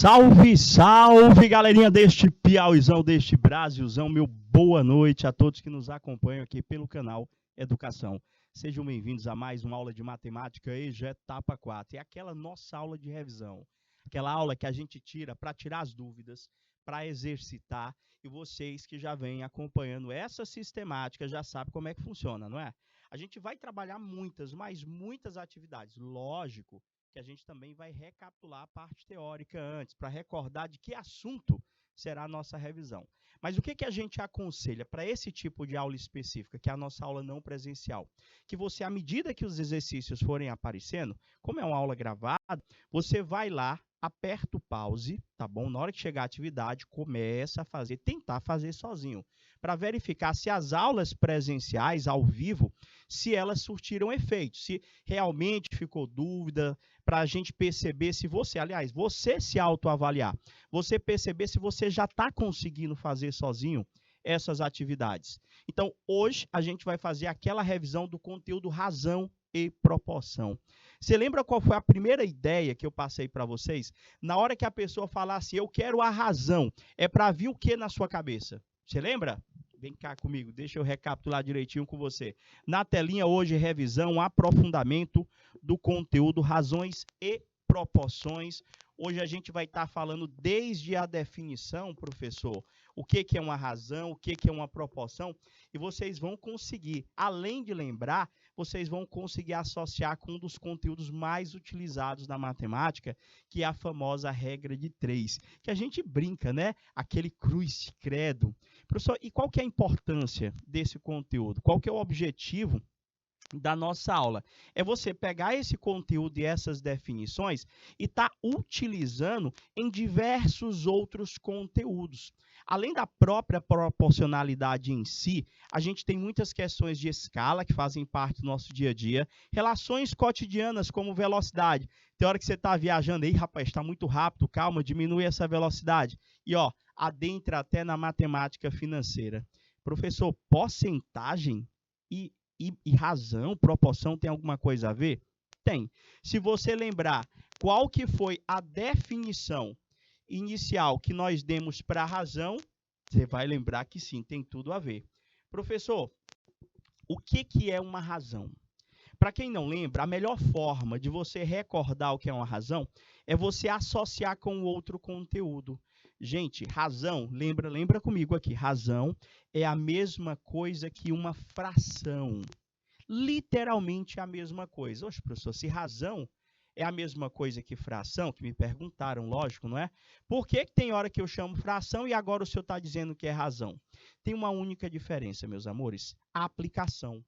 Salve, salve, galerinha deste Piauizão, deste Brasilzão. Meu boa noite a todos que nos acompanham aqui pelo canal Educação. Sejam bem-vindos a mais uma aula de matemática EJA etapa 4. É aquela nossa aula de revisão. Aquela aula que a gente tira para tirar as dúvidas, para exercitar. E vocês que já vêm acompanhando essa sistemática já sabem como é que funciona, não é? A gente vai trabalhar muitas atividades. Lógico que a gente também vai recapitular a parte teórica antes, para recordar de que assunto será a nossa revisão. Mas o que a gente aconselha para esse tipo de aula específica, que é a nossa aula não presencial? Que você, à medida que os exercícios forem aparecendo, como é uma aula gravada, você vai lá, aperta o pause, tá bom? Na hora que chegar a atividade, começa a fazer, tentar fazer sozinho, para verificar se as aulas presenciais, ao vivo, se elas surtiram efeito, se realmente ficou dúvida, para a gente perceber se você, aliás, você se autoavaliar, você perceber se você já está conseguindo fazer sozinho essas atividades. Então, hoje a gente vai fazer aquela revisão do conteúdo razão e proporção. Você lembra qual foi a primeira ideia que eu passei para vocês? Na hora que a pessoa falasse, eu quero a razão, é para vir o que na sua cabeça? Você lembra? Vem cá comigo, deixa eu recapitular direitinho com você. Na telinha hoje, revisão, aprofundamento do conteúdo, razões e proporções. Hoje a gente vai estar falando desde a definição, professor, o que é uma razão, o que é uma proporção, e vocês vão conseguir, além de lembrar, vocês vão conseguir associar com um dos conteúdos mais utilizados na matemática, que é a famosa regra de 3, que a gente brinca, né? Aquele cruz credo. Professor, e qual que é a importância desse conteúdo? Qual que é o objetivo da nossa aula? É você pegar esse conteúdo e essas definições e estar utilizando em diversos outros conteúdos. Além da própria proporcionalidade em si, a gente tem muitas questões de escala que fazem parte do nosso dia a dia, relações cotidianas como velocidade. Tem hora que você está viajando aí, rapaz, está muito rápido, calma, diminui essa velocidade. E, adentra até na matemática financeira. Professor, porcentagem e razão, proporção, tem alguma coisa a ver? Tem. Se você lembrar qual que foi a definição inicial que nós demos para a razão, você vai lembrar que sim, tem tudo a ver. Professor, o que é uma razão? Para quem não lembra, a melhor forma de você recordar o que é uma razão é você associar com outro conteúdo. Gente, razão, lembra comigo aqui, razão é a mesma coisa que uma fração. Literalmente a mesma coisa. Oxe, professor, se razão é a mesma coisa que fração, que me perguntaram, lógico, não é? Por que tem hora que eu chamo fração e agora o senhor está dizendo que é razão? Tem uma única diferença, meus amores, a aplicação.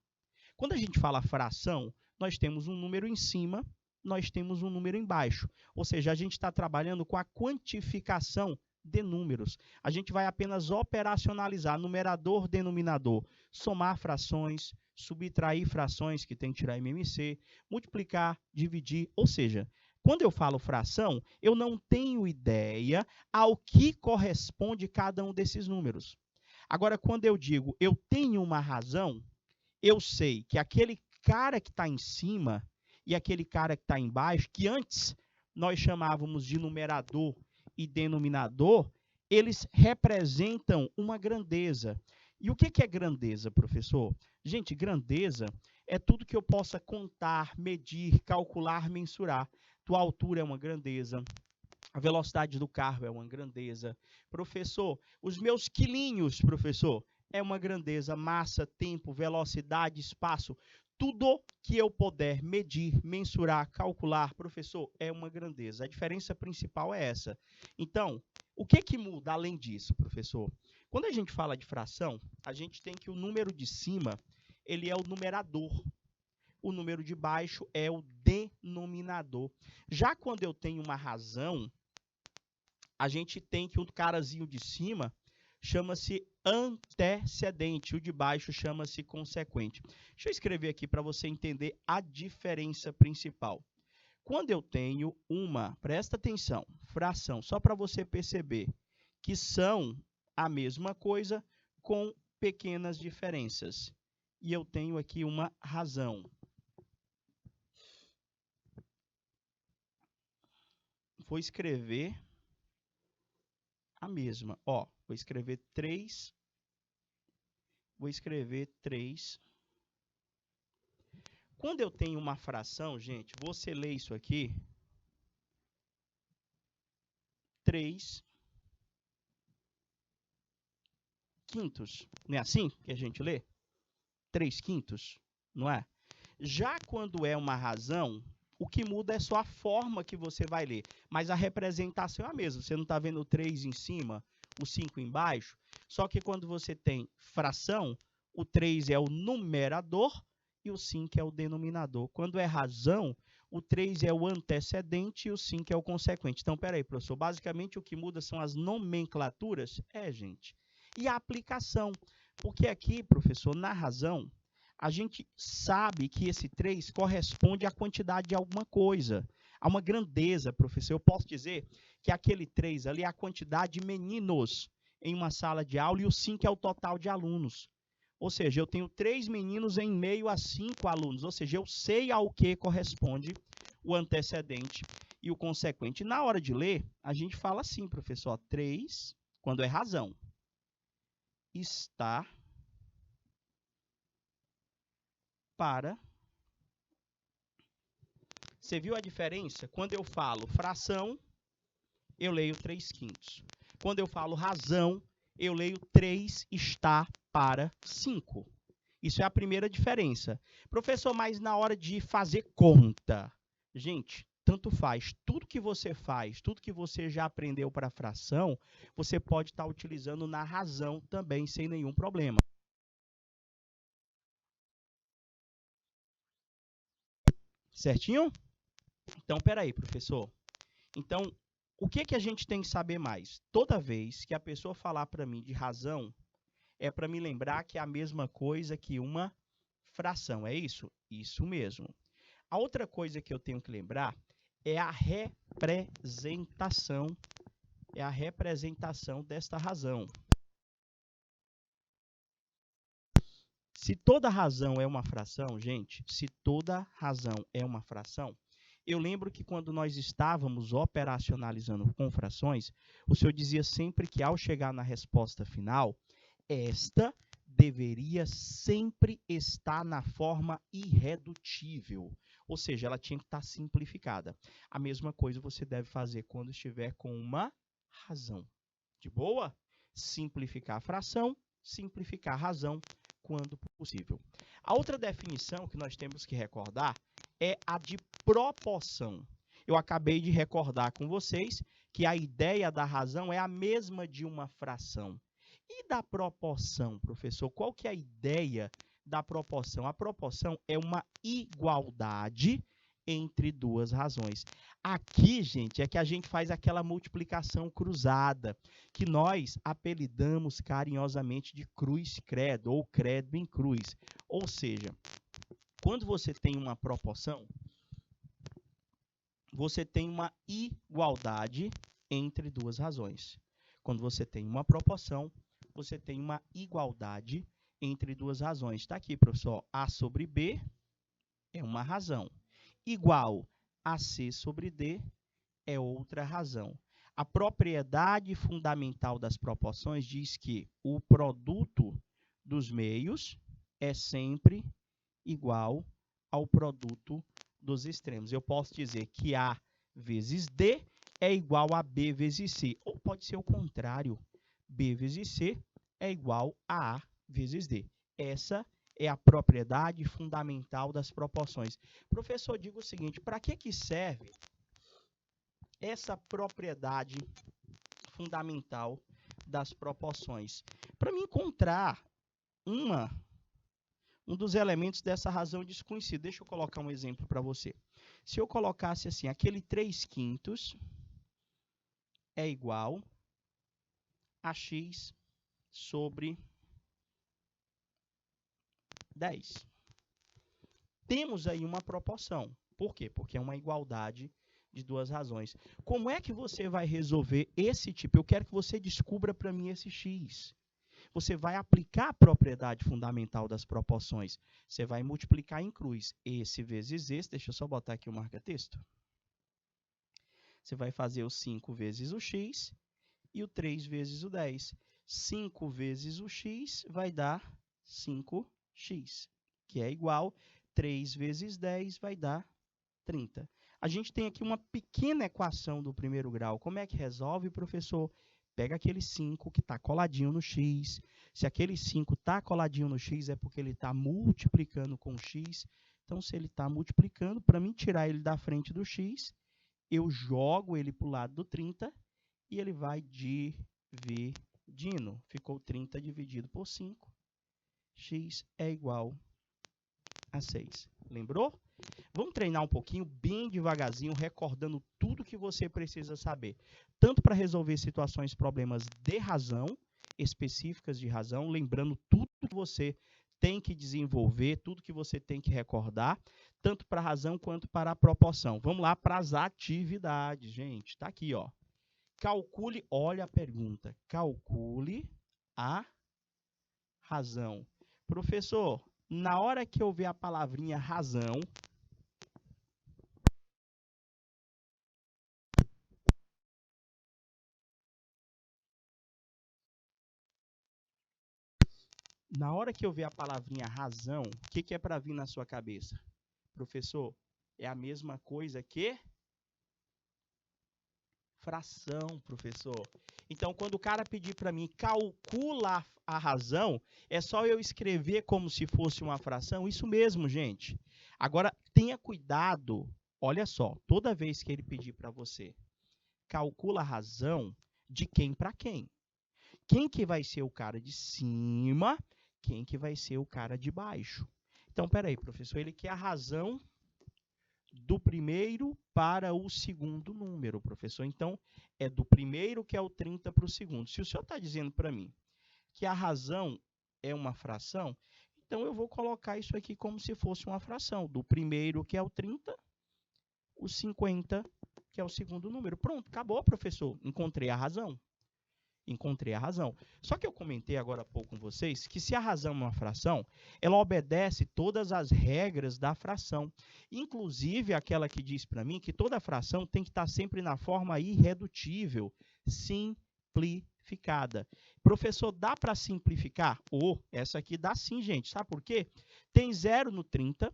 Quando a gente fala fração, nós temos um número em cima, nós temos um número embaixo. Ou seja, a gente está trabalhando com a quantificação de números. A gente vai apenas operacionalizar numerador, denominador, somar frações, subtrair frações, que tem que tirar MMC, multiplicar, dividir. Ou seja, quando eu falo fração, eu não tenho ideia ao que corresponde cada um desses números. Agora, quando eu digo eu tenho uma razão, eu sei que aquele cara que está em cima e aquele cara que está embaixo, que antes nós chamávamos de numerador e denominador, eles representam uma grandeza. E o que é grandeza, professor? Gente, grandeza é tudo que eu possa contar, medir, calcular, mensurar. Tua altura é uma grandeza. A velocidade do carro é uma grandeza. Professor, os meus quilinhos, professor, é uma grandeza. Massa, tempo, velocidade, espaço. Tudo que eu puder medir, mensurar, calcular, professor, é uma grandeza. A diferença principal é essa. Então, o que muda além disso, professor? Quando a gente fala de fração, a gente tem que o número de cima, ele é o numerador. O número de baixo é o denominador. Já quando eu tenho uma razão, a gente tem que o carazinho de cima chama-se antecedente, o de baixo chama-se consequente. Deixa eu escrever aqui para você entender a diferença principal. Quando eu tenho presta atenção, fração, só para você perceber que são a mesma coisa com pequenas diferenças. E eu tenho aqui uma razão. Vou escrever a mesma. Ó, vou escrever 3. Vou escrever 3. Quando eu tenho uma fração, gente, você lê isso aqui. 3 quintos. Não é assim que a gente lê? 3 quintos, não é? Já quando é uma razão, o que muda é só a forma que você vai ler. Mas a representação é a mesma. Você não está vendo o 3 em cima, o 5 embaixo? Só que quando você tem fração, o 3 é o numerador e o 5 é o denominador. Quando é razão, o 3 é o antecedente e o 5 é o consequente. Então, peraí, professor, basicamente o que muda são as nomenclaturas? Gente. E a aplicação. Porque aqui, professor, na razão, a gente sabe que esse 3 corresponde à quantidade de alguma coisa, a uma grandeza, professor. Eu posso dizer que aquele 3 ali é a quantidade de meninos em uma sala de aula e o 5 é o total de alunos. Ou seja, eu tenho 3 meninos em meio a 5 alunos. Ou seja, eu sei ao que corresponde o antecedente e o consequente. Na hora de ler, a gente fala assim, professor, 3, quando é razão, está para... Você viu a diferença? Quando eu falo fração, eu leio 3 quintos. Quando eu falo razão, eu leio 3 está para 5. Isso é a primeira diferença. Professor, mas na hora de fazer conta, gente, tanto faz. Tudo que você faz, tudo que você já aprendeu para fração, você pode estar utilizando na razão também, sem nenhum problema. Certinho? Então, peraí, professor. Então, o que a gente tem que saber mais? Toda vez que a pessoa falar para mim de razão, é para me lembrar que é a mesma coisa que uma fração, é isso? Isso mesmo. A outra coisa que eu tenho que lembrar é a representação. É a representação desta razão. Se toda razão é uma fração, gente, se toda razão é uma fração, eu lembro que quando nós estávamos operacionalizando com frações, o senhor dizia sempre que ao chegar na resposta final, esta deveria sempre estar na forma irredutível, ou seja, ela tinha que estar simplificada. A mesma coisa você deve fazer quando estiver com uma razão. De boa? Simplificar a fração, simplificar a razão quando possível. A outra definição que nós temos que recordar é a de proporção. Eu acabei de recordar com vocês que a ideia da razão é a mesma de uma fração. E da proporção, professor? Qual que é a ideia da proporção? A proporção é uma igualdade entre duas razões. Aqui, gente, é que a gente faz aquela multiplicação cruzada, que nós apelidamos carinhosamente de cruz-credo, ou credo em cruz. Ou seja, quando você tem uma proporção, você tem uma igualdade entre duas razões. Quando você tem uma proporção, você tem uma igualdade entre duas razões. Está aqui, professor, A sobre B é uma razão. Igual a C sobre D é outra razão. A propriedade fundamental das proporções diz que o produto dos meios é sempre igual ao produto dos extremos. Eu posso dizer que A vezes D é igual a B vezes C. Ou pode ser o contrário. B vezes C é igual a A vezes D. Essa é a propriedade fundamental das proporções. Professor, diga o seguinte, para que serve essa propriedade fundamental das proporções? Para me encontrar um dos elementos dessa razão desconhecida. Deixa eu colocar um exemplo para você. Se eu colocasse assim, aquele 3 quintos é igual a x sobre 10. Temos aí uma proporção. Por quê? Porque é uma igualdade de duas razões. Como é que você vai resolver esse tipo? Eu quero que você descubra para mim esse x. Você vai aplicar a propriedade fundamental das proporções. Você vai multiplicar em cruz. Esse vezes esse. Deixa eu só botar aqui o marca-texto. Você vai fazer o 5 vezes o x. e o 3 vezes o 10. 5 vezes o x vai dar 5x, que é igual 3 vezes 10 vai dar 30. A gente tem aqui uma pequena equação do primeiro grau. Como é que resolve, professor? Pega aquele 5 que está coladinho no x. Se aquele 5 está coladinho no x, é porque ele está multiplicando com x. Então, se ele está multiplicando, para mim tirar ele da frente do x, eu jogo ele para o lado do 30 e ele vai dividindo. Ficou 30 dividido por 5. X é igual a 6. Lembrou? Vamos treinar um pouquinho, bem devagarzinho, recordando tudo que você precisa saber. Tanto para resolver situações, problemas de razão, específicas de razão, lembrando tudo que você tem que desenvolver, tudo que você tem que recordar, tanto para a razão quanto para a proporção. Vamos lá para as atividades, gente. Está aqui, ó. Calcule, olha a pergunta, calcule a razão. Professor, na hora que eu ver a palavrinha razão, o que é para vir na sua cabeça? Professor, é a mesma coisa que fração, professor. Então, quando o cara pedir para mim calcula a razão, é só eu escrever como se fosse uma fração? Isso mesmo, gente. Agora, tenha cuidado. Olha só, toda vez que ele pedir para você, calcula a razão de quem para quem. Quem que vai ser o cara de cima, quem que vai ser o cara de baixo. Então, peraí, professor, ele quer a razão do primeiro para o segundo número, professor. Então, é do primeiro que é o 30 para o segundo. Se o senhor está dizendo para mim que a razão é uma fração, então eu vou colocar isso aqui como se fosse uma fração. Do primeiro que é o 30, o 50 que é o segundo número. Pronto, acabou, professor. Encontrei a razão. Encontrei a razão. Só que eu comentei agora há pouco com vocês que se a razão é uma fração, ela obedece todas as regras da fração. Inclusive aquela que diz para mim que toda fração tem que estar sempre na forma irredutível, simplificada. Professor, dá para simplificar? Essa aqui dá sim, gente. Sabe por quê? Tem 0 no 30,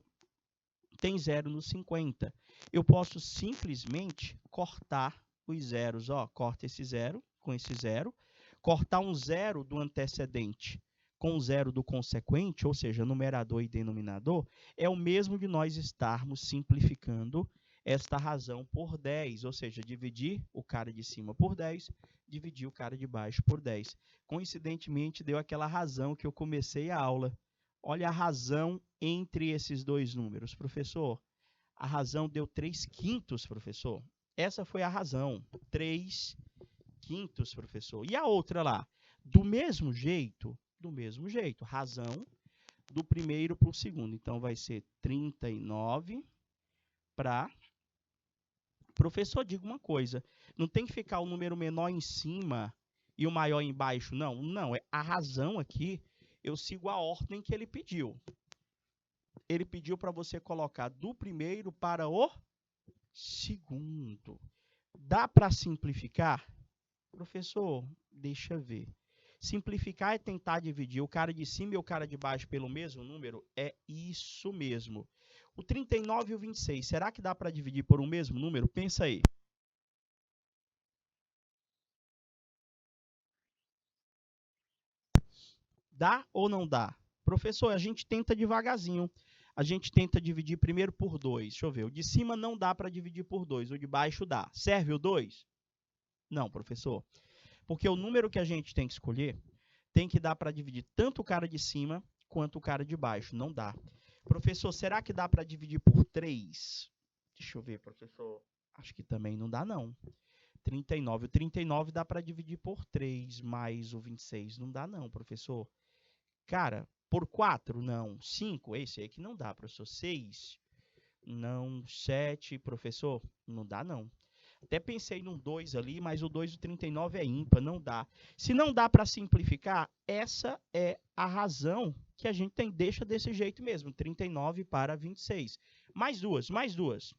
tem 0 no 50. Eu posso simplesmente cortar os zeros. Ó, corta esse 0 com esse 0, cortar um 0 do antecedente com o 0 do consequente, ou seja, numerador e denominador, é o mesmo de nós estarmos simplificando esta razão por 10, ou seja, dividir o cara de cima por 10, dividir o cara de baixo por 10. Coincidentemente, deu aquela razão que eu comecei a aula. Olha a razão entre esses dois números. Professor, a razão deu 3/5, professor. Essa foi a razão, 3/5, professor. E a outra lá? Do mesmo jeito, razão do primeiro para o segundo. Então, vai ser 39 para... Professor, diga uma coisa, não tem que ficar o número menor em cima e o maior embaixo, não. Não, é a razão aqui, eu sigo a ordem que ele pediu. Ele pediu para você colocar do primeiro para o segundo. Dá para simplificar? Professor, deixa eu ver. Simplificar é tentar dividir o cara de cima e o cara de baixo pelo mesmo número? É isso mesmo. O 39 e o 26, será que dá para dividir por um mesmo número? Pensa aí. Dá ou não dá? Professor, a gente tenta devagarzinho. A gente tenta dividir primeiro por 2. Deixa eu ver. O de cima não dá para dividir por 2. O de baixo dá. Serve o 2? Não, professor. Porque o número que a gente tem que escolher tem que dar para dividir tanto o cara de cima quanto o cara de baixo. Não dá. Professor, será que dá para dividir por 3? Deixa eu ver, professor. Acho que também não dá, não. 39. O 39 dá para dividir por 3, mais o 26. Não dá, não, professor. Cara, por 4? Não. 5? Esse aí que não dá, professor. 6? Não. 7, professor? Não dá, não. Até pensei num 2 ali, mas o 2 do 39 é ímpar, não dá. Se não dá para simplificar, essa é a razão que a gente tem. Deixa desse jeito mesmo, 39 para 26. Mais duas.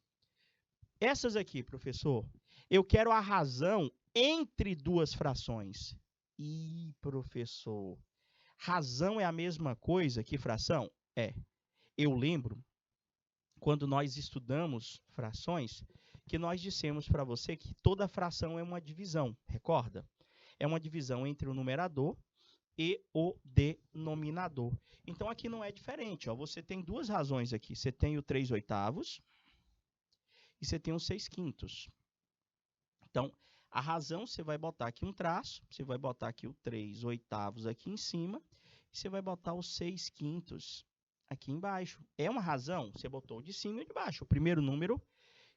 Essas aqui, professor, eu quero a razão entre duas frações. Ih, professor, razão é a mesma coisa que fração? É. Eu lembro, quando nós estudamos frações, que nós dissemos para você que toda fração é uma divisão, recorda? É uma divisão entre o numerador e o denominador. Então, aqui não é diferente. Ó. Você tem duas razões aqui. Você tem o 3/8 e você tem o 6/5. Então, a razão, você vai botar aqui um traço, você vai botar aqui o 3/8 aqui em cima, e você vai botar o 6/5 aqui embaixo. É uma razão? Você botou o de cima e o de baixo, o primeiro número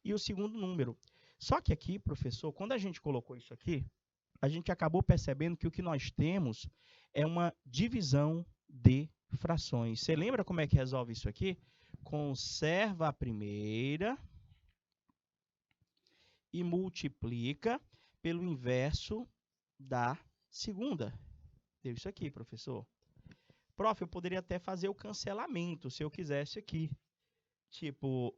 e o segundo número. Só que aqui, professor, quando a gente colocou isso aqui, a gente acabou percebendo que o que nós temos é uma divisão de frações. Você lembra como é que resolve isso aqui? Conserva a primeira e multiplica pelo inverso da segunda. Deu isso aqui, professor. Prof, eu poderia até fazer o cancelamento, se eu quisesse aqui. Tipo,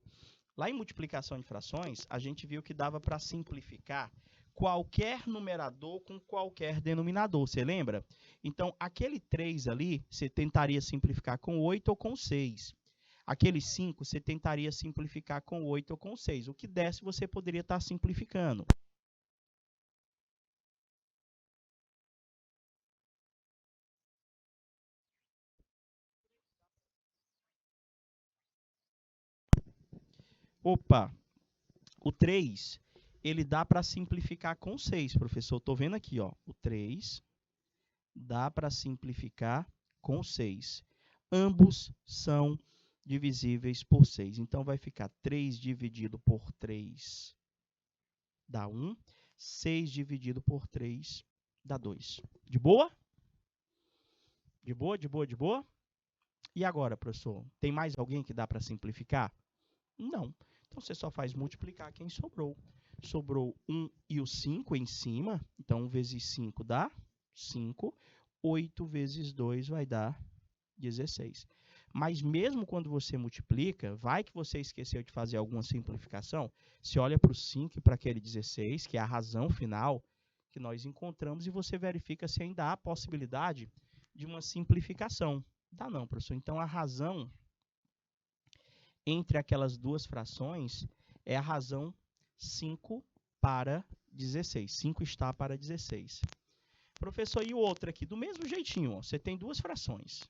lá em multiplicação de frações, a gente viu que dava para simplificar qualquer numerador com qualquer denominador, você lembra? Então, aquele 3 ali, você tentaria simplificar com 8 ou com 6. Aquele 5, você tentaria simplificar com 8 ou com 6. O que desse, você poderia estar simplificando. Opa, o 3, ele dá para simplificar com 6, professor. Estou vendo aqui, ó, o 3 dá para simplificar com 6. Ambos são divisíveis por 6. Então, vai ficar 3 dividido por 3 dá 1. 6 dividido por 3 dá 2. De boa? De boa, de boa, de boa? E agora, professor, tem mais alguém que dá para simplificar? Não. Então, você só faz multiplicar quem sobrou. Sobrou 1 e o 5 em cima. Então, 1 vezes 5 dá 5. 8 vezes 2 vai dar 16. Mas mesmo quando você multiplica, vai que você esqueceu de fazer alguma simplificação, você olha para o 5 e para aquele 16, que é a razão final que nós encontramos, e você verifica se ainda há possibilidade de uma simplificação. Dá não, professor. Então, a razão entre aquelas duas frações é a razão 5 para 16. 5 está para 16. Professor, e o outro aqui? Do mesmo jeitinho, ó, você tem duas frações.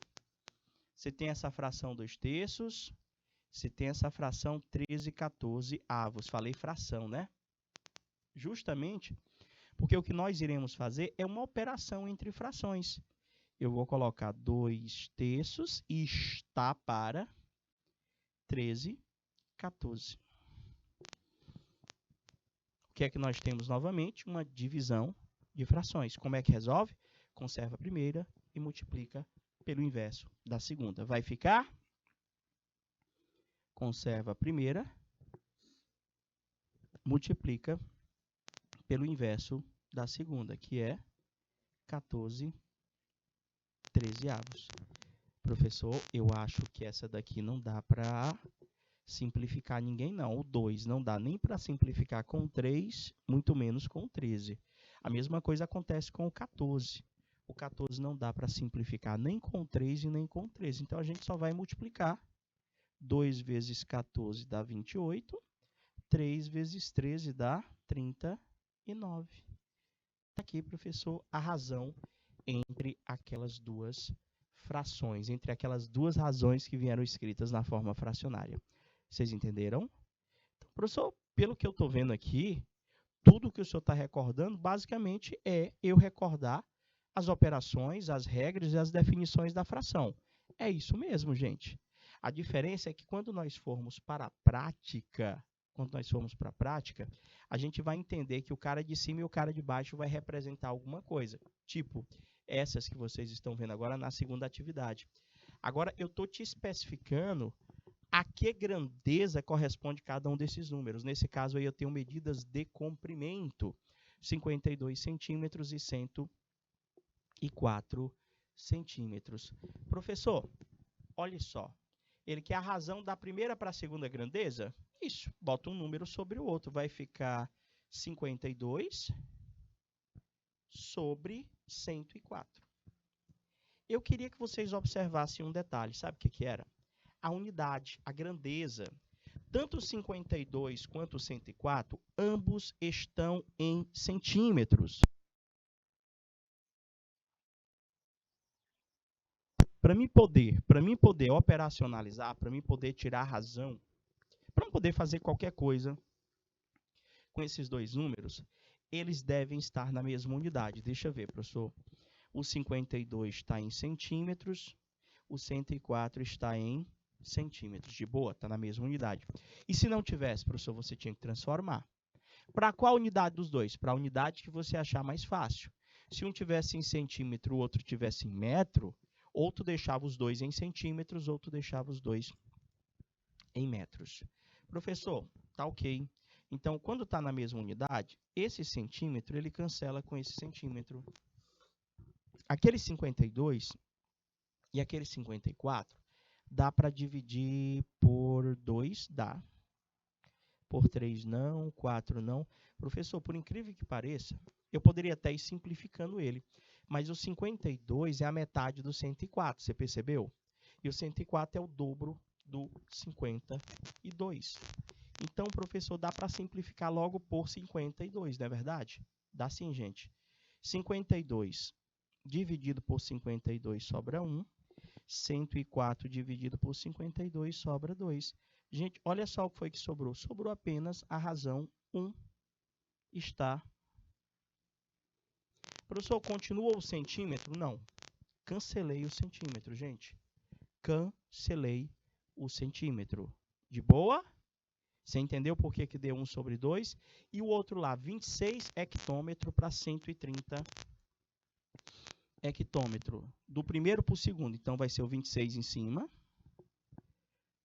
Você tem essa fração 2/3, você tem essa fração 13/14. Falei fração, né? Justamente porque o que nós iremos fazer é uma operação entre frações. Eu vou colocar 2/3 e está para 13/14. O que é que nós temos novamente? Uma divisão de frações. Como é que resolve? Conserva a primeira e multiplica pelo inverso da segunda. Vai ficar? Conserva a primeira, multiplica pelo inverso da segunda, que é 14/13. Professor, eu acho que essa daqui não dá para simplificar ninguém, não. O 2 não dá nem para simplificar com 3, muito menos com 13. A mesma coisa acontece com o 14. O 14 não dá para simplificar nem com 3 e nem com 13. Então, a gente só vai multiplicar. 2 vezes 14 dá 28. 3 vezes 13 dá 39. Está aqui, professor, a razão entre aquelas duas frações, entre aquelas duas razões que vieram escritas na forma fracionária. Vocês entenderam? Então, professor, pelo que eu estou vendo aqui, tudo que o senhor está recordando, basicamente, é eu recordar as operações, as regras e as definições da fração. É isso mesmo, gente. A diferença é que quando nós formos para a prática, a gente vai entender que o cara de cima e o cara de baixo vai representar alguma coisa. Tipo, essas que vocês estão vendo agora na segunda atividade. Agora, eu estou te especificando a que grandeza corresponde cada um desses números. Nesse caso, aí eu tenho medidas de comprimento, 52 centímetros e 104 centímetros. Professor, olha só. Ele quer a razão da primeira para a segunda grandeza? Isso, bota um número sobre o outro. Vai ficar 52 sobre 104. Eu queria que vocês observassem um detalhe. Sabe o que era? A unidade, a grandeza. Tanto o 52 quanto o 104, ambos estão em centímetros. Para mim poder operacionalizar, para mim poder tirar a razão, para poder fazer qualquer coisa com esses dois números, eles devem estar na mesma unidade. Deixa eu ver, professor. O 52 está em centímetros, o 104 está em centímetros. De boa, está na mesma unidade. E se não tivesse, professor, você tinha que transformar. Para qual unidade dos dois? Para a unidade que você achar mais fácil. Se um tivesse em centímetro, o outro tivesse em metro, ou tu deixava os dois em centímetros, ou tu deixava os dois em metros. Professor, tá ok. Então, quando está na mesma unidade, esse centímetro, ele cancela com esse centímetro. Aquele 52 e aquele 54, dá para dividir por 2, dá. Por 3 não, 4 não. Professor, por incrível que pareça, eu poderia até ir simplificando ele, mas o 52 é a metade do 104, você percebeu? E o 104 é o dobro do 52. Então, professor, dá para simplificar logo por 52, não é verdade? Dá sim, gente. 52 dividido por 52 sobra 1. 104 dividido por 52 sobra 2. Gente, olha só o que foi que sobrou. Sobrou apenas a razão 1 está. Professor, continua o centímetro? Não. Cancelei o centímetro, gente. Cancelei o centímetro. De boa? Você entendeu por que deu 1 sobre 2? E o outro lá, 26 hectômetro para 130 hectômetro. Do primeiro para o segundo. Então, vai ser o 26 em cima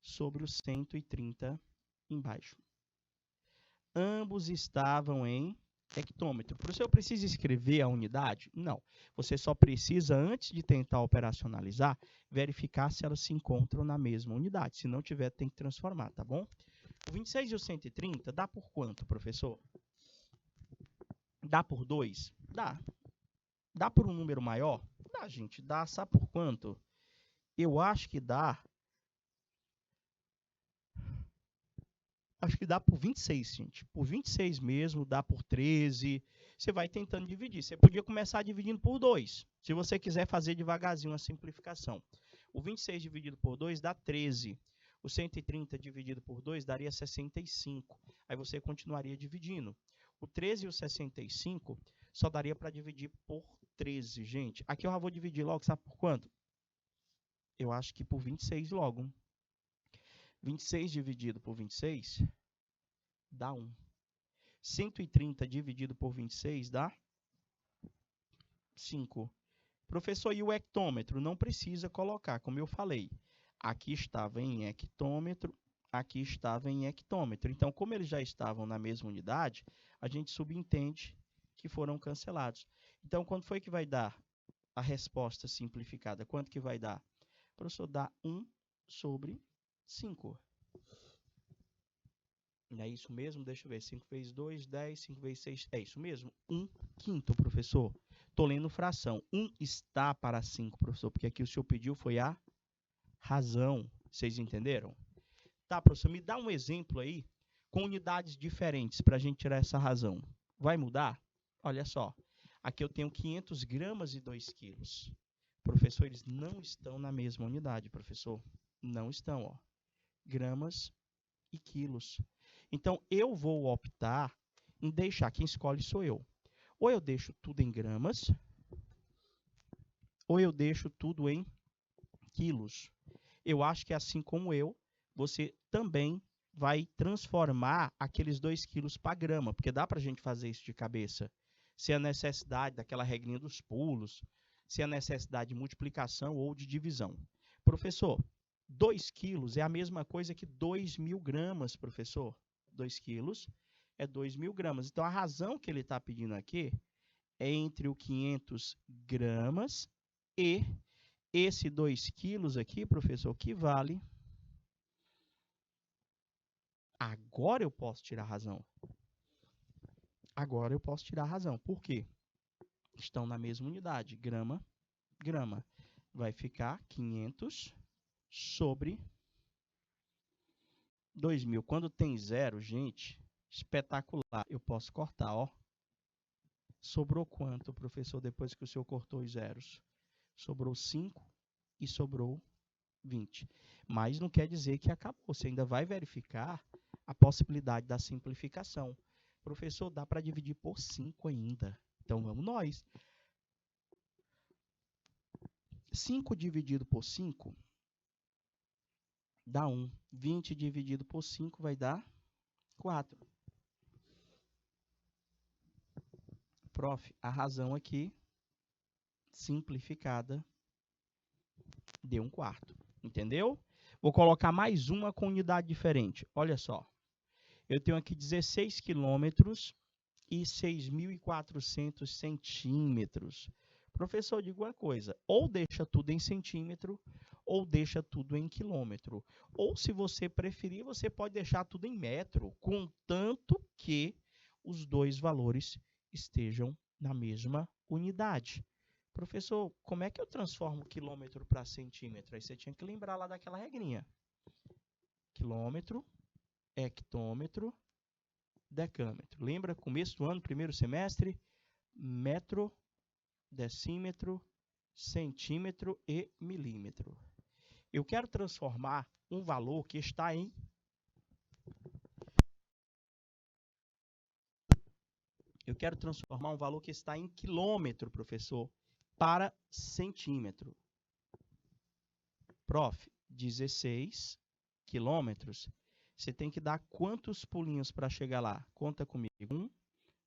sobre o 130 embaixo. Ambos estavam em hectômetro. Professor, eu preciso escrever a unidade? Não. Você só precisa, antes de tentar operacionalizar, verificar se elas se encontram na mesma unidade. Se não tiver, tem que transformar, tá bom? O 26 e o 130 dá por quanto, professor? Dá por 2? Dá. Dá por um número maior? Dá, gente. Dá, sabe por quanto? Eu acho que dá. Acho que dá por 26, gente. Por 26 mesmo, dá por 13. Você vai tentando dividir. Você podia começar dividindo por 2. Se você quiser fazer devagarzinho a simplificação. O 26 dividido por 2 dá 13. O 130 dividido por 2 daria 65. Aí você continuaria dividindo. O 13 e o 65 só daria para dividir por 13, gente. Aqui eu já vou dividir logo, sabe por quanto? Eu acho que por 26 logo. 26 dividido por 26 dá 1. 130 dividido por 26 dá 5. Professor, e o hectômetro? Não precisa colocar, como eu falei. Aqui estava em hectômetro, aqui estava em hectômetro. Então, como eles já estavam na mesma unidade, a gente subentende que foram cancelados. Então, quanto foi que vai dar a resposta simplificada? Quanto que vai dar? Professor, dá 1 sobre 5. Não é isso mesmo? Deixa eu ver. 5 vezes 2, 10. 5 vezes 6. É isso mesmo? 1/5, professor. Estou lendo fração. 1 está para 5, professor. Porque aqui o senhor pediu foi a razão. Vocês entenderam? Tá, professor. Me dá um exemplo aí com unidades diferentes para a gente tirar essa razão. Vai mudar? Olha só. Aqui eu tenho 500 gramas e 2 quilos. Professor, eles não estão na mesma unidade, professor. Não estão, ó. Gramas e quilos. Então, eu vou optar em deixar, quem escolhe sou eu. Ou eu deixo tudo em gramas, ou eu deixo tudo em quilos. Eu acho que assim como eu, você também vai transformar aqueles 2 quilos para grama, porque dá para a gente fazer isso de cabeça. Se a necessidade daquela regrinha dos pulos, se a necessidade de multiplicação ou de divisão. Professor, 2 quilos é a mesma coisa que 2.000 gramas, professor. 2 quilos é 2.000 gramas. Então, a razão que ele está pedindo aqui é entre o 500 gramas e esse 2 quilos aqui, professor, que vale... Agora eu posso tirar a razão. Agora eu posso tirar a razão. Por quê? estão na mesma unidade. Grama, grama. Vai ficar 500 sobre 2.000. Quando tem zero, gente, espetacular. Eu posso cortar, ó. Sobrou quanto, professor, depois que o senhor cortou os zeros? Sobrou 5 e sobrou 20. Mas não quer dizer que acabou. Você ainda vai verificar a possibilidade da simplificação. Professor, dá para dividir por 5 ainda. Então, vamos nós. 5 dividido por 5 dá 1. 20 dividido por 5 vai dar 4. Prof, a razão aqui, simplificada, deu 1/4. Entendeu? Vou colocar mais uma com unidade diferente. Olha só. Eu tenho aqui 16 quilômetros e 6.400 centímetros. Professor, diga uma coisa. Ou deixa tudo em centímetro, ou deixa tudo em quilômetro. Ou, se você preferir, você pode deixar tudo em metro, contanto que os dois valores estejam na mesma unidade. Professor, como é que eu transformo quilômetro para centímetro? Aí você tinha que lembrar lá daquela regrinha. Quilômetro, hectômetro, decâmetro. Lembra, começo do ano, primeiro semestre? Metro, decímetro, centímetro e milímetro. Eu quero transformar um valor que está em quilômetro, professor, para centímetro. Prof, 16 quilômetros. Você tem que dar quantos pulinhos para chegar lá? Conta comigo. 1,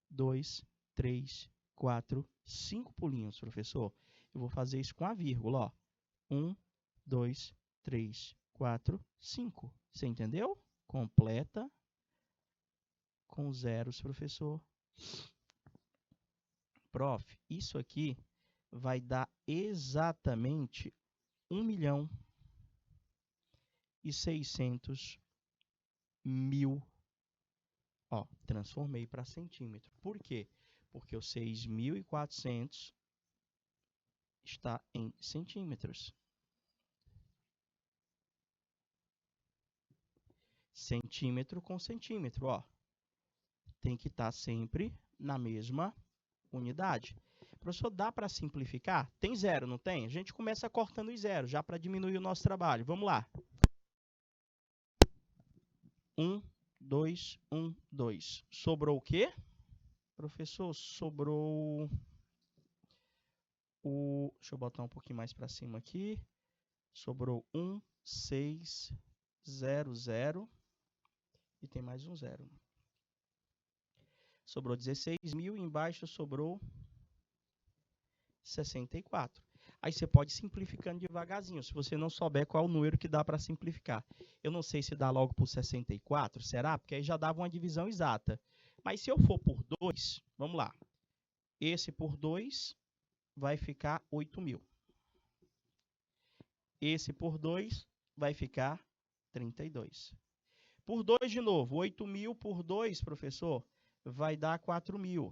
2, 3, 4, 5 pulinhos, professor. Eu vou fazer isso com a vírgula, ó. 1, 2, 3, 4, 5. Você entendeu? Completa com zeros, professor. Prof, isso aqui vai dar exatamente 1.600.000. Ó, transformei para centímetro. Por quê? Porque o 6.400 está em centímetros. Centímetro com centímetro, ó. Tem que estar sempre na mesma unidade. Professor, dá para simplificar? Tem zero, não tem? A gente começa cortando os zeros, já para diminuir o nosso trabalho. Vamos lá. 1, 2, 1, 2. Sobrou o quê? Professor, sobrou o... Deixa eu botar um pouquinho mais para cima aqui. Sobrou 1, 6, 0, 0. E tem mais um zero. Sobrou 16.000 e embaixo sobrou 64. Aí você pode ir simplificando devagarzinho, se você não souber qual é o número que dá para simplificar. Eu não sei se dá logo por 64, será? Porque aí já dava uma divisão exata. Mas se eu for por 2, vamos lá. Esse por 2 vai ficar 8.000. Esse por 2 vai ficar 32. Por 2 de novo, 8.000 por 2, professor, vai dar 4.000.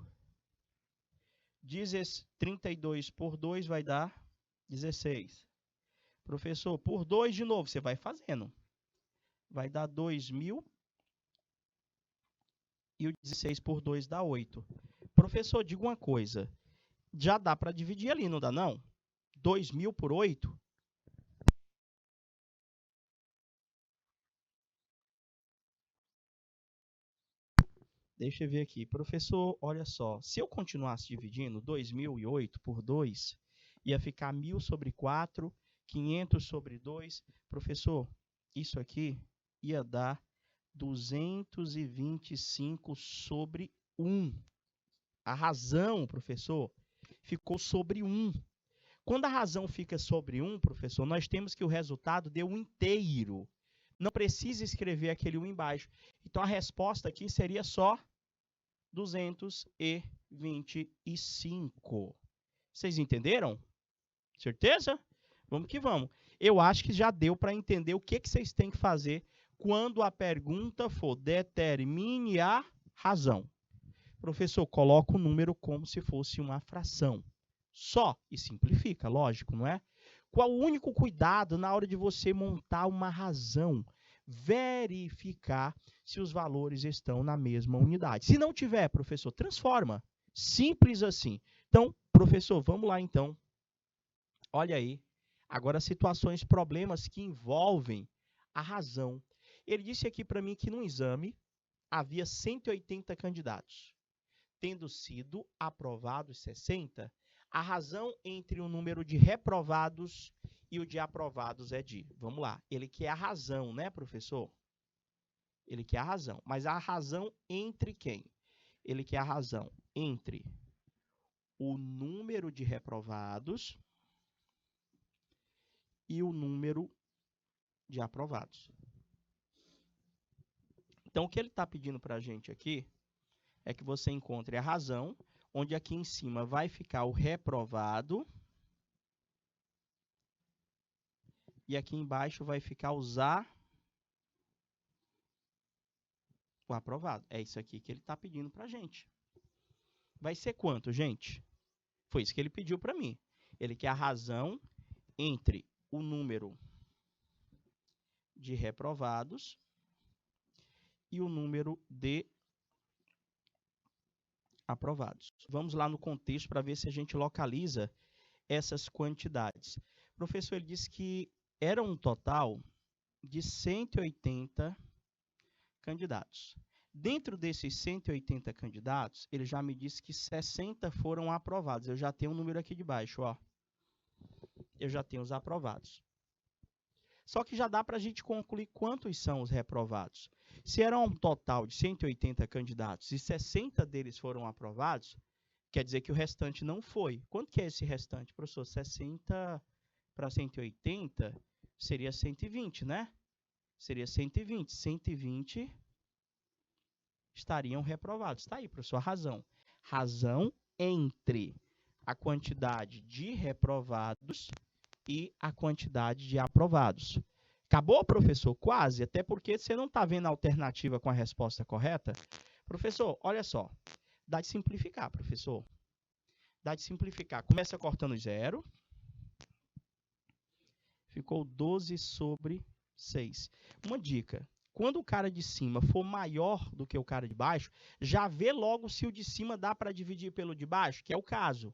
32 por 2 vai dar 16. Professor, por 2 de novo, você vai fazendo. Vai dar 2.000. E o 16 por 2 dá 8. Professor, diga uma coisa. Já dá para dividir ali, não dá não? 2.000 por 8? Deixa eu ver aqui. Professor, olha só. Se eu continuasse dividindo 2.008 por 2, ia ficar 1.000 sobre 4, 500 sobre 2. Professor, isso aqui ia dar 225 sobre 1. A razão, professor, ficou sobre 1. Quando a razão fica sobre 1, professor, nós temos que o resultado deu 1 inteiro. Não precisa escrever aquele 1 embaixo. Então, a resposta aqui seria só 225. Vocês entenderam? Certeza? Vamos que vamos. Eu acho que já deu para entender o que vocês têm que fazer quando a pergunta for determine a razão. Professor, coloca o número como se fosse uma fração. Só, e simplifica, lógico, não é? Qual o único cuidado na hora de você montar uma razão? Verificar se os valores estão na mesma unidade. Se não tiver, professor, transforma. Simples assim. Então, professor, vamos lá então. Olha aí. Agora, situações, problemas que envolvem a razão. Ele disse aqui para mim que no exame havia 180 candidatos. Tendo sido aprovados 60, a razão entre o número de reprovados e o de aprovados é de, vamos lá, ele quer a razão, né, professor? Ele quer a razão, mas a razão entre quem? Ele quer a razão entre o número de reprovados e o número de aprovados. Então, o que ele está pedindo para a gente aqui é que você encontre a razão, onde aqui em cima vai ficar o reprovado e aqui embaixo vai ficar o aprovado. É isso aqui que ele está pedindo para a gente. Vai ser quanto, gente? Foi isso que ele pediu para mim. Ele quer a razão entre o número de reprovados e o número de aprovados. Vamos lá no contexto para ver se a gente localiza essas quantidades. O professor ele disse que era um total de 180 candidatos. Dentro desses 180 candidatos, ele já me disse que 60 foram aprovados. Eu já tenho um número aqui de baixo, ó. Eu já tenho os aprovados. Só que já dá para a gente concluir quantos são os reprovados. Se era um total de 180 candidatos e 60 deles foram aprovados, quer dizer que o restante não foi. Quanto que é esse restante, professor? 60 para 180 seria 120, né? Seria 120. 120 estariam reprovados. Está aí, professor, a razão. Razão entre a quantidade de reprovados e a quantidade de aprovados. Acabou, professor? Quase, até porque você não está vendo a alternativa com a resposta correta. Professor, olha só, dá de simplificar, professor. Dá de simplificar. Começa cortando 0. Ficou 12 sobre 6. Uma dica. Quando o cara de cima for maior do que o cara de baixo, já vê logo se o de cima dá para dividir pelo de baixo, que é o caso.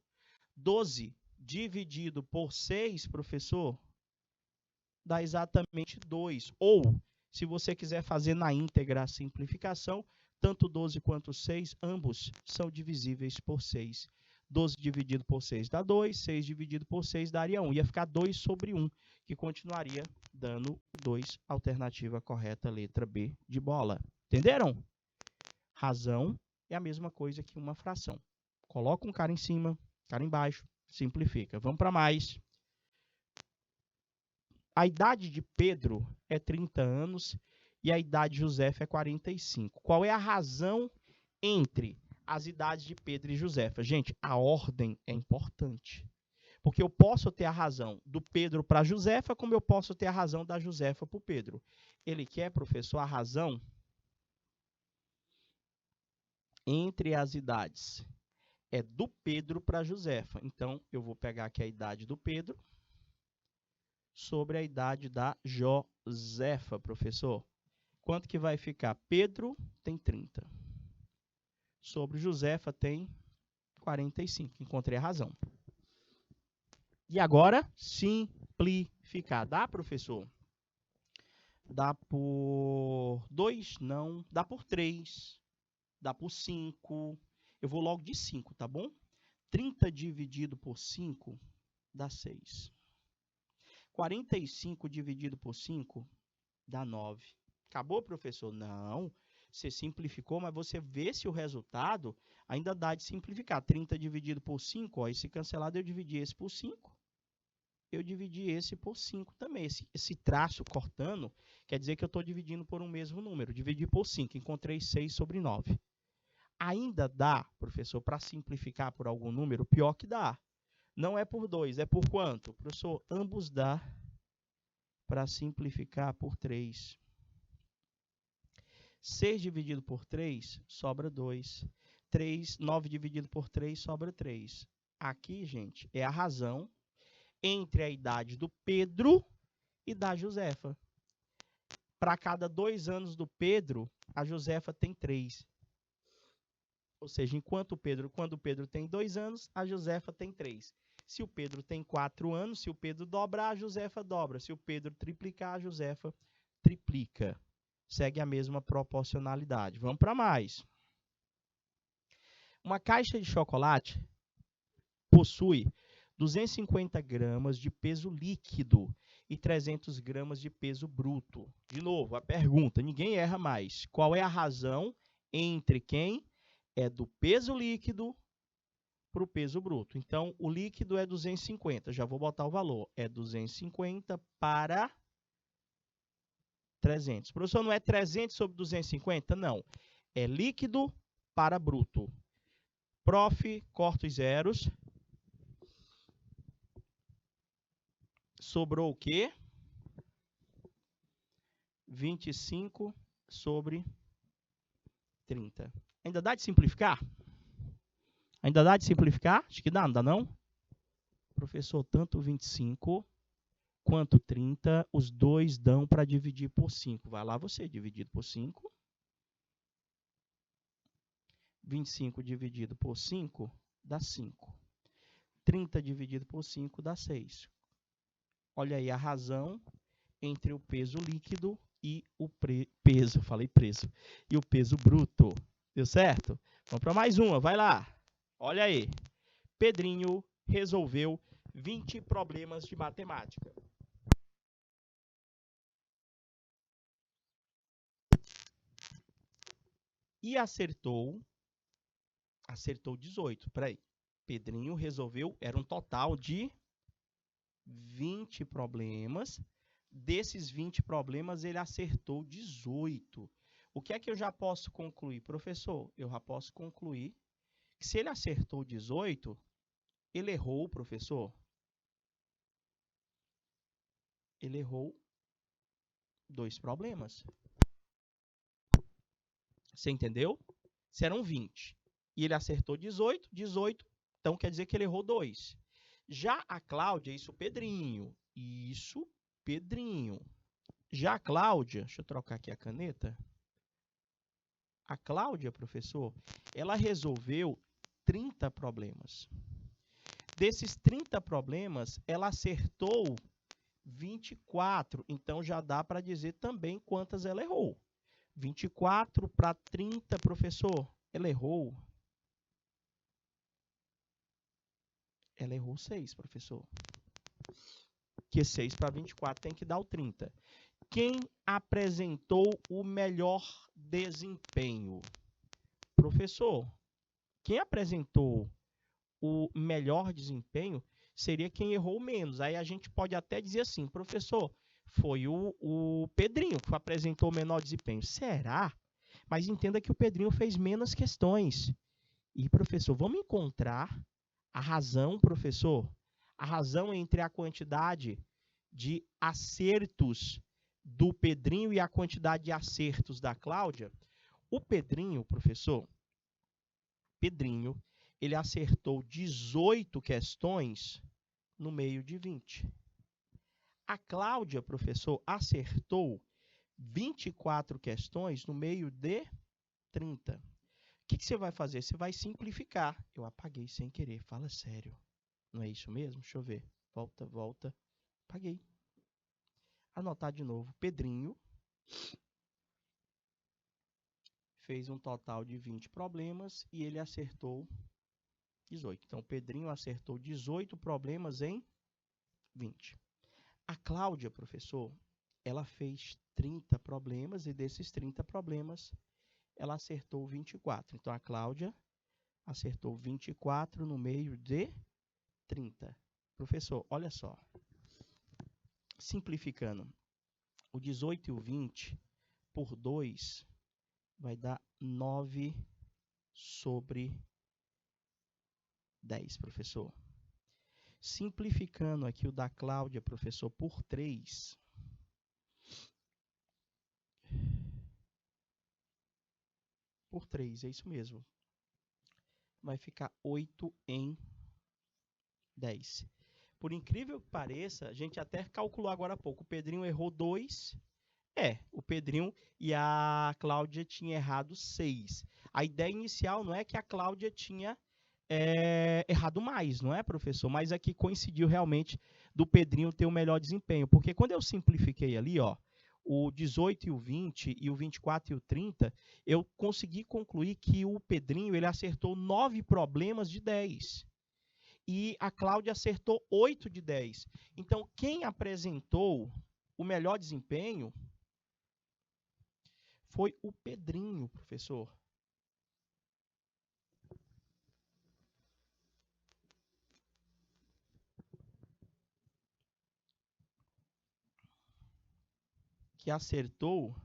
12 dividido por 6, professor, dá exatamente 2. Ou, se você quiser fazer na íntegra a simplificação, tanto 12 quanto 6, ambos são divisíveis por 6. 12 dividido por 6 dá 2, 6 dividido por 6 daria 1. Ia ficar 2 sobre 1, que continuaria dando 2, alternativa correta, letra B de bola. Entenderam? Razão é a mesma coisa que uma fração. Coloca um cara em cima, cara embaixo, simplifica. Vamos para mais. A idade de Pedro é 30 anos e a idade de Josefa é 45. Qual é a razão entre as idades de Pedro e Josefa? Gente, a ordem é importante. Porque eu posso ter a razão do Pedro para Josefa, como eu posso ter a razão da Josefa para o Pedro. Ele quer, professor, a razão entre as idades. É do Pedro para Josefa. Então, eu vou pegar aqui a idade do Pedro sobre a idade da Josefa, professor. Quanto que vai ficar? Pedro tem 30. Sobre Josefa tem 45. Encontrei a razão. E agora, simplificar. Dá, professor? Dá por 2? Não. Dá por 3. Dá por 5. Eu vou logo de 5, tá bom? 30 dividido por 5 dá 6. 45 dividido por 5 dá 9. Acabou, professor? Não. Você simplificou, mas você vê se o resultado ainda dá de simplificar. 30 dividido por 5, ó, esse cancelado eu dividi esse por 5. Eu dividi esse por 5 também. Esse traço cortando quer dizer que eu estou dividindo por um mesmo número. Dividi por 5, encontrei 6 sobre 9. Ainda dá, professor, para simplificar por algum número? Pior que dá. Não é por 2, é por quanto? Professor, ambos dá para simplificar por 3. 6 dividido por 3, sobra 2. 9 dividido por 3 sobra 3. Aqui, gente, é a razão entre a idade do Pedro e da Josefa. Para cada 2 anos do Pedro, a Josefa tem 3. Ou seja, quando o Pedro tem 2 anos, a Josefa tem 3. Se o Pedro tem 4 anos, se o Pedro dobrar, a Josefa dobra. Se o Pedro triplicar, a Josefa triplica. Segue a mesma proporcionalidade. Vamos para mais. Uma caixa de chocolate possui 250 gramas de peso líquido e 300 gramas de peso bruto. De novo, a pergunta, ninguém erra mais. Qual é a razão entre quem é do peso líquido para o peso bruto? Então, o líquido é 250, já vou botar o valor. É 250 para 300. Professor, não é 300 sobre 250? Não. É líquido para bruto. Prof, corta os zeros. Sobrou o quê? 25 sobre 30. Ainda dá de simplificar? Ainda dá de simplificar? Acho que dá, não dá não? Professor, tanto 25 quanto 30, os dois dão para dividir por 5. Vai lá você, dividido por 5. 25 dividido por 5 dá 5. 30 dividido por 5 dá 6. Olha aí a razão entre o peso líquido e o peso, falei preso, e o peso bruto. Deu certo? Vamos para mais uma, vai lá. Olha aí. Pedrinho resolveu 20 problemas de matemática. E acertou 18. Peraí. Pedrinho resolveu, era um total de 20 problemas. Desses 20 problemas, ele acertou 18. O que é que eu já posso concluir, professor? Eu já posso concluir que se ele acertou 18, ele errou, professor. Ele errou 2 problemas. Você entendeu? Se eram 20 e ele acertou 18, então quer dizer que ele errou 2. Já a Cláudia, isso Pedrinho. Já a Cláudia, deixa eu trocar aqui a caneta. A Cláudia, professor, ela resolveu 30 problemas. Desses 30 problemas, ela acertou 24. Então, já dá para dizer também quantas ela errou. 24 para 30, professor, ela errou. Ela errou 6, professor. Porque 6 para 24 tem que dar o 30. Quem apresentou o melhor desempenho? Professor, quem apresentou o melhor desempenho seria quem errou menos. Aí a gente pode até dizer assim, professor, foi o Pedrinho que apresentou o menor desempenho. Será? Mas entenda que o Pedrinho fez menos questões. E, professor, vamos encontrar a razão, professor? A razão entre a quantidade de acertos do Pedrinho e a quantidade de acertos da Cláudia? O Pedrinho, professor, ele acertou 18 questões no meio de 20. A Cláudia, professor, acertou 24 questões no meio de 30. O que você vai fazer? Você vai simplificar. Eu apaguei sem querer, fala sério. Não é isso mesmo? Deixa eu ver. Volta. Apaguei. Anotar de novo. Pedrinho fez um total de 20 problemas e ele acertou 18. Então, Pedrinho acertou 18 problemas em 20. A Cláudia, professor, ela fez 30 problemas e desses 30 problemas, ela acertou 24. Então, a Cláudia acertou 24 no meio de 30. Professor, olha só. Simplificando, o 18 e o 20 por 2 vai dar 9 sobre 10, professor. Simplificando aqui o da Cláudia, professor, por 3. Por 3, é isso mesmo. vai ficar 8 em 10. Por incrível que pareça, a gente até calculou agora há pouco. O Pedrinho errou 2. O Pedrinho e a Cláudia tinham errado 6. A ideia inicial não é que a Cláudia tinha errado mais, não é, professor? Mas aqui coincidiu realmente do Pedrinho ter o melhor desempenho. Porque quando eu simplifiquei ali, ó, o 18 e o 20, e o 24 e o 30, eu consegui concluir que o Pedrinho ele acertou 9 problemas de 10. E a Cláudia acertou 8 de 10. Então, quem apresentou o melhor desempenho foi o Pedrinho, professor. Que acertou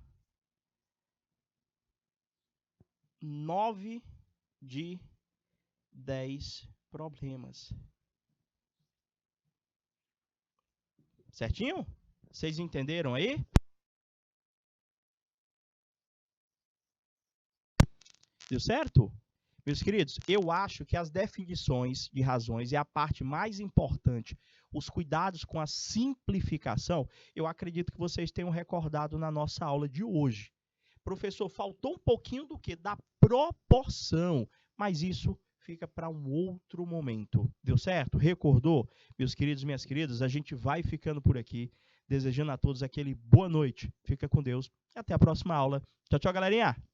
9 de 10 problemas. Certinho? Vocês entenderam aí? Deu certo? Meus queridos, eu acho que as definições de razões é a parte mais importante. Os cuidados com a simplificação, eu acredito que vocês tenham recordado na nossa aula de hoje. Professor, faltou um pouquinho do quê? Da proporção, mas isso fica para um outro momento. Deu certo? Recordou? Meus queridos e minhas queridas, a gente vai ficando por aqui, desejando a todos aquele boa noite. Fica com Deus. Até a próxima aula. Tchau, tchau, galerinha!